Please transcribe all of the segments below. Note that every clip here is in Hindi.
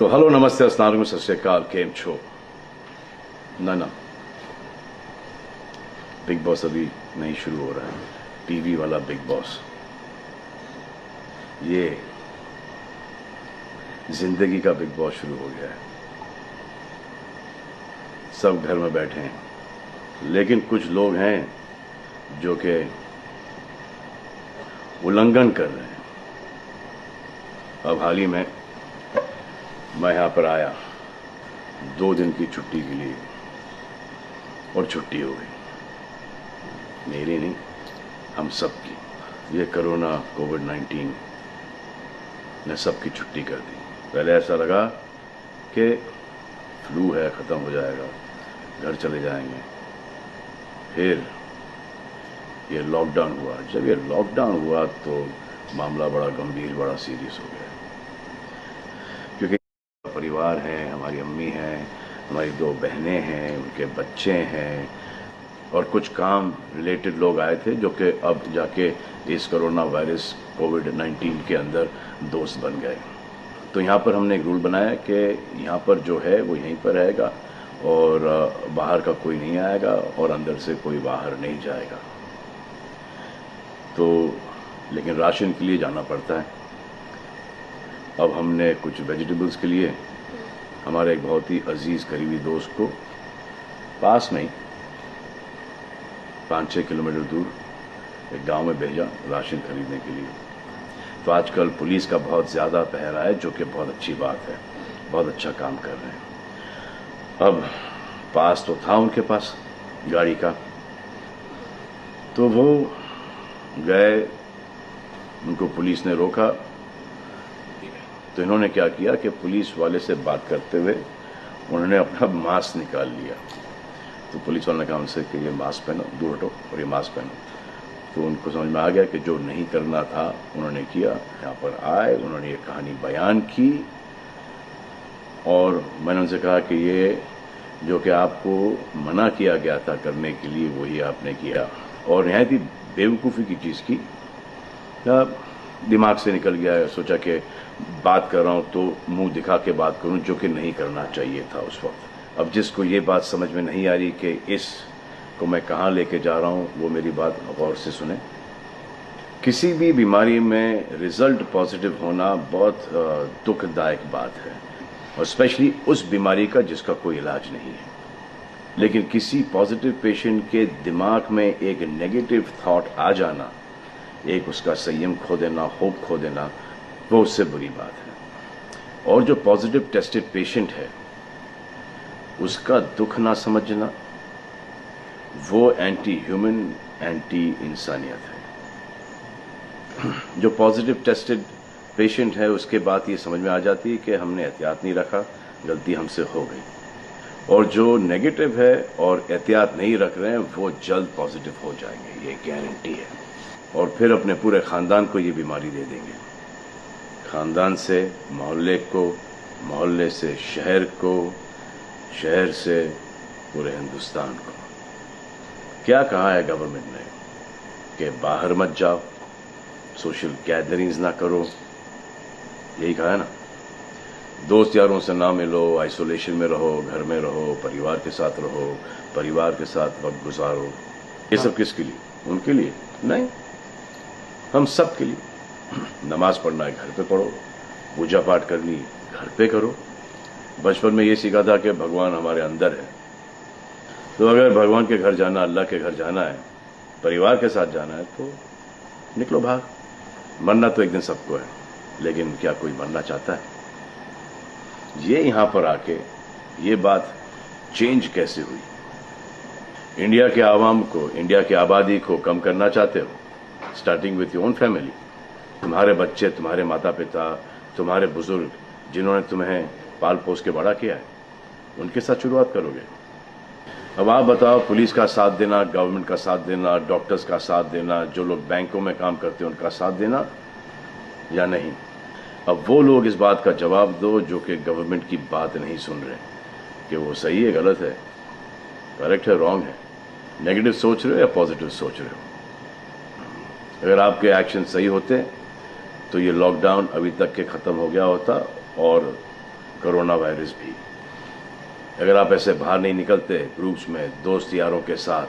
तो हेलो नमस्ते अस्सलाम वालेकुम सत श्री अकाल केम छो ना बिग बॉस अभी नहीं शुरू हो रहा है। टीवी वाला बिग बॉस ये जिंदगी का बिग बॉस शुरू हो गया है। सब घर में बैठे हैं लेकिन कुछ लोग हैं जो कि उल्लंघन कर रहे हैं। अब हाल ही में मैं यहां पर आया 2 दिन की छुट्टी के लिए और छुट्टी हो गई। मेरी नहीं, हम सब की। ये कोरोना कोविड-19 ने सबकी छुट्टी कर दी। पहले ऐसा लगा कि फ्लू है, ख़त्म हो जाएगा, घर चले जाएंगे। फिर ये लॉकडाउन हुआ। जब ये लॉकडाउन हुआ तो मामला बड़ा गंभीर, बड़ा सीरियस हो गया, क्योंकि परिवार है, हमारी अम्मी हैं, हमारी 2 बहनें हैं, उनके बच्चे हैं और कुछ काम रिलेटेड लोग आए थे जो कि अब जाके इस कोरोना वायरस कोविड-19 के अंदर दोस्त बन गए। तो यहाँ पर हमने एक रूल बनाया कि यहाँ पर जो है वो यहीं पर रहेगा और बाहर का कोई नहीं आएगा और अंदर से कोई बाहर नहीं जाएगा। तो लेकिन राशन के लिए जाना पड़ता है। अब हमने कुछ वेजिटेबल्स के लिए हमारे एक बहुत ही अजीज करीबी दोस्त को पास में ही 5-6 किलोमीटर दूर एक गांव में भेजा राशन खरीदने के लिए। तो आजकल पुलिस का बहुत ज़्यादा पहरा है, जो कि बहुत अच्छी बात है, बहुत अच्छा काम कर रहे हैं। अब पास तो था उनके पास गाड़ी का, तो वो गए, उनको पुलिस ने रोका। तो इन्होंने क्या किया कि पुलिस वाले से बात करते हुए उन्होंने अपना मास्क निकाल लिया। तो पुलिस वाले ने कहा उनसे कि ये मास्क पहनो, दूर हटो और ये मास्क पहनो। तो उनको समझ में आ गया कि जो नहीं करना था उन्होंने किया। यहाँ पर आए, उन्होंने ये कहानी बयान की और मैंने उनसे कहा कि ये जो कि आपको मना किया गया था करने के लिए वही आपने किया, और निहायत ही बेवकूफ़ी की चीज़ की। दिमाग से निकल गया। सोचा कि बात कर रहा हूँ तो मुंह दिखा के बात करूँ, जो कि नहीं करना चाहिए था उस वक्त। अब जिसको ये बात समझ में नहीं आ रही कि इस को मैं कहाँ लेके जा रहा हूँ, वो मेरी बात गौर से सुने। किसी भी बीमारी में रिजल्ट पॉजिटिव होना बहुत दुखदायक बात है, और स्पेशली उस बीमारी का जिसका कोई इलाज नहीं है। लेकिन किसी पॉजिटिव पेशेंट के दिमाग में एक नेगेटिव थॉट आ जाना, एक उसका संयम खो देना, होप खो देना, वो उससे बुरी बात है। और जो पॉजिटिव टेस्टेड पेशेंट है उसका दुख ना समझना, वो एंटी ह्यूमन, एंटी इंसानियत है। जो पॉजिटिव टेस्टेड पेशेंट है उसके बाद ये समझ में आ जाती है कि हमने एहतियात नहीं रखा, गलती हमसे हो गई। और जो नेगेटिव है और एहतियात नहीं रख रहे हैं वो जल्द पॉजिटिव हो जाएंगे, ये गारंटी है। और फिर अपने पूरे ख़ानदान को ये बीमारी दे देंगे। ख़ानदान से मोहल्ले को, मोहल्ले से शहर को, शहर से पूरे हिंदुस्तान को। क्या कहा है गवर्नमेंट ने कि बाहर मत जाओ, सोशल गैदरिंग्स ना करो, यही कहा है ना। दोस्त यारों से ना मिलो, आइसोलेशन में रहो, घर में रहो, परिवार के साथ रहो, परिवार के साथ वक्त गुजारो। ये सब किसके लिए? उनके लिए नहीं, हम सब के लिए। नमाज पढ़ना है घर पे पढ़ो, पूजा पाठ करनी घर पे करो। बचपन में ये सीखा था कि भगवान हमारे अंदर है, तो अगर भगवान के घर जाना, अल्लाह के घर जाना है, परिवार के साथ जाना है, तो निकलो बाहर। मरना तो एक दिन सबको है, लेकिन क्या कोई मरना चाहता है? ये यहां पर आके ये बात चेंज कैसे हुई? इंडिया के आवाम को, इंडिया की आबादी को कम करना चाहते हो? Starting with your own family. तुम्हारे बच्चे, तुम्हारे माता पिता, तुम्हारे बुजुर्ग जिन्होंने तुम्हें पाल पोस के बड़ा किया है, उनके साथ शुरुआत करोगे। अब आप बताओ, पुलिस का साथ देना, गवर्नमेंट का साथ देना, डॉक्टर्स का साथ देना, जो लोग बैंकों में काम करते हैं उनका साथ देना या नहीं? अब वो लोग इस बात का जवाब दो जो कि गवर्नमेंट की बात नहीं सुन रहे, कि वो सही है, गलत है, करेक्ट है, रॉन्ग है, नेगेटिव सोच रहे हो या पॉजिटिव सोच रहे हो। अगर आपके एक्शन सही होते तो ये लॉकडाउन अभी तक के ख़त्म हो गया होता और कोरोना वायरस भी। अगर आप ऐसे बाहर नहीं निकलते ग्रुप्स में दोस्त यारों के साथ,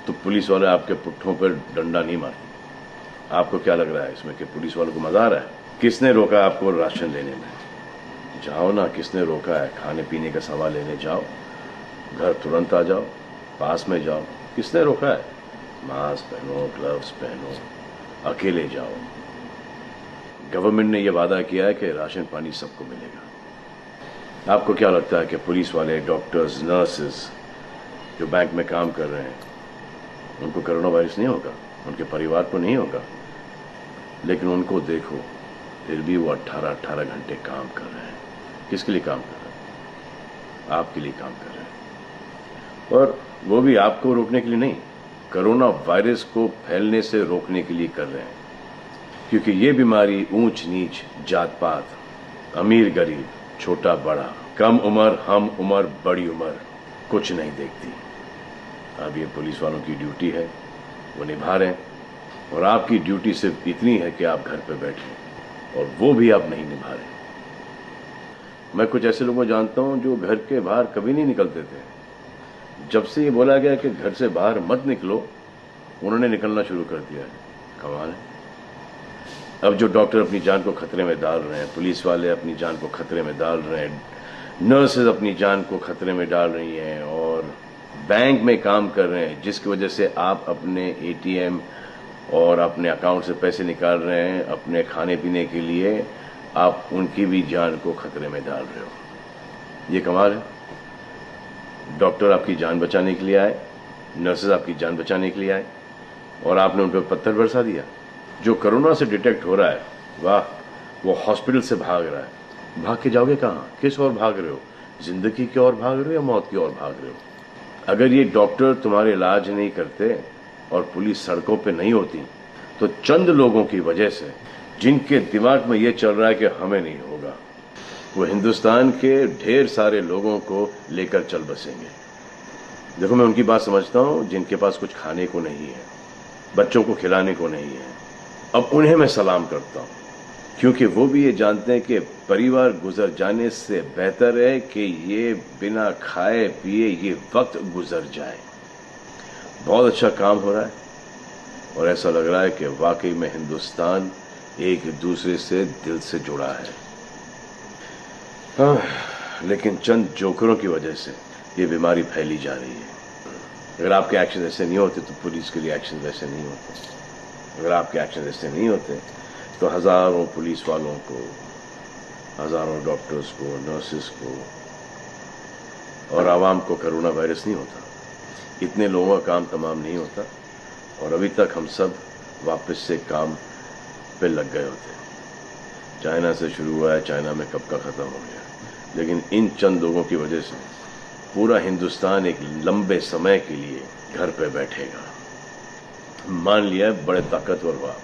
तो पुलिस वाले आपके पुट्ठों पर डंडा नहीं मारते। आपको क्या लग रहा है इसमें कि पुलिस वालों को मजा आ रहा है? किसने रोका आपको राशन लेने में? जाओ ना, किसने रोका है? खाने पीने का सामान लेने जाओ, घर तुरंत आ जाओ, पास में जाओ। किसने रोका है? मास्क पहनो, ग्लव्स पहनो, अकेले जाओ। गवर्नमेंट ने यह वादा किया है कि राशन पानी सबको मिलेगा। आपको क्या लगता है कि पुलिस वाले, डॉक्टर्स, नर्सेस जो बैंक में काम कर रहे हैं, उनको कोरोना वायरस नहीं होगा? उनके परिवार को नहीं होगा? लेकिन उनको देखो, फिर भी वो 18-18 घंटे काम कर रहे हैं। किसके लिए काम कर रहे हैं? आपके लिए काम कर रहे हैं। और वो भी आपको रोकने के लिए नहीं, कोरोना वायरस को फैलने से रोकने के लिए कर रहे हैं। क्योंकि ये बीमारी ऊंच नीच, जात पात, अमीर गरीब, छोटा बड़ा, कम उम्र, हम उम्र, बड़ी उम्र कुछ नहीं देखती। अब ये पुलिस वालों की ड्यूटी है, वो निभा रहे हैं। और आपकी ड्यूटी सिर्फ इतनी है कि आप घर पे बैठे, और वो भी आप नहीं निभा रहे। मैं कुछ ऐसे लोगों को जानता हूं जो घर के बाहर कभी नहीं निकलते थे। जब से ये बोला गया कि घर से बाहर मत निकलो, उन्होंने निकलना शुरू कर दिया है। कमाल है। अब जो डॉक्टर अपनी जान को खतरे में डाल रहे हैं, पुलिस वाले अपनी जान को खतरे में डाल रहे हैं, नर्सेज अपनी जान को खतरे में डाल रही हैं, और बैंक में काम कर रहे हैं, जिसकी वजह से आप अपने एटीएम और अपने अकाउंट से पैसे निकाल रहे हैं अपने खाने पीने के लिए, आप उनकी भी जान को खतरे में डाल रहे हो। ये कमाल है। डॉक्टर आपकी जान बचाने के लिए आए, नर्सेज आपकी जान बचाने के लिए आए, और आपने उन पर पत्थर बरसा दिया। जो कोरोना से डिटेक्ट हो रहा है, वाह, वो हॉस्पिटल से भाग रहा है। भाग के जाओगे कहाँ? किस ओर भाग रहे हो? जिंदगी की ओर भाग रहे हो या मौत की ओर भाग रहे हो? अगर ये डॉक्टर तुम्हारे इलाज नहीं करते और पुलिस सड़कों पे नहीं होती, तो चंद लोगों की वजह से, जिनके दिमाग में ये चल रहा है कि हमें नहीं होगा, वो हिंदुस्तान के ढेर सारे लोगों को लेकर चल बसेंगे। देखो, मैं उनकी बात समझता हूं जिनके पास कुछ खाने को नहीं है, बच्चों को खिलाने को नहीं है। अब उन्हें मैं सलाम करता हूं, क्योंकि वो भी ये जानते हैं कि परिवार गुजर जाने से बेहतर है कि ये बिना खाए पिए ये वक्त गुजर जाए। बहुत अच्छा काम हो रहा है, और ऐसा लग रहा है कि वाकई में हिंदुस्तान एक दूसरे से दिल से जुड़ा है। लेकिन चंद जोकरों की वजह से ये बीमारी फैली जा रही है। अगर आपके एक्शन ऐसे नहीं होते तो पुलिस के लिए एक्शन वैसे नहीं होते। अगर आपके एक्शन ऐसे नहीं होते तो हजारों पुलिस वालों को, हजारों डॉक्टर्स को, नर्सेस को और आवाम को कोरोना वायरस नहीं होता। इतने लोगों का काम तमाम नहीं होता, और अभी तक हम सब वापस से काम पे लग गए होते। चाइना से शुरू हुआ है, चाइना में कब का खत्म हो गया। लेकिन इन चंद लोगों की वजह से पूरा हिंदुस्तान एक लंबे समय के लिए घर पे बैठेगा। मान लिया बड़े ताकतवर हुआ,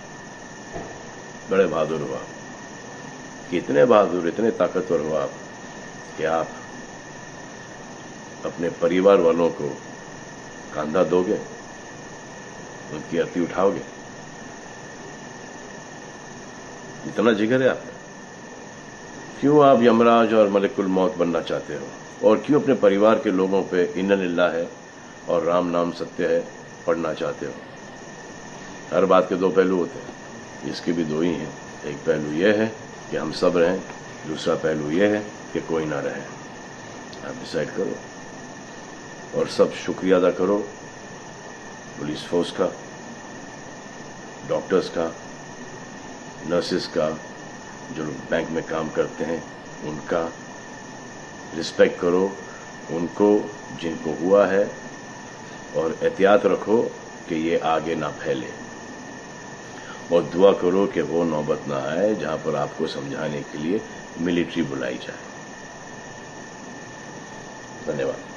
बड़े बहादुर हुआ, कितने बहादुर, इतने ताकतवर हुआ कि आप अपने परिवार वालों को कंधा दोगे, उनकी अर्थी उठाओगे। इतना जिगर है आपका? क्यों आप यमराज और मलिकुल मौत बनना चाहते हो? और क्यों अपने परिवार के लोगों पे इन्ना लिल्लाह है और राम नाम सत्य है पढ़ना चाहते हो? हर बात के दो पहलू होते हैं, इसके भी दो ही हैं। एक पहलू यह है कि हम सब रहें, दूसरा पहलू यह है कि कोई ना रहे। आप डिसाइड करो, और सब शुक्रिया अदा करो पुलिस फोर्स का, डॉक्टर्स का, नर्सेस का, जो लोग बैंक में काम करते हैं उनका। रिस्पेक्ट करो उनको जिनको हुआ है, और एहतियात रखो कि ये आगे ना फैले, और दुआ करो कि वो नौबत ना आए जहां पर आपको समझाने के लिए मिलिट्री बुलाई जाए। धन्यवाद।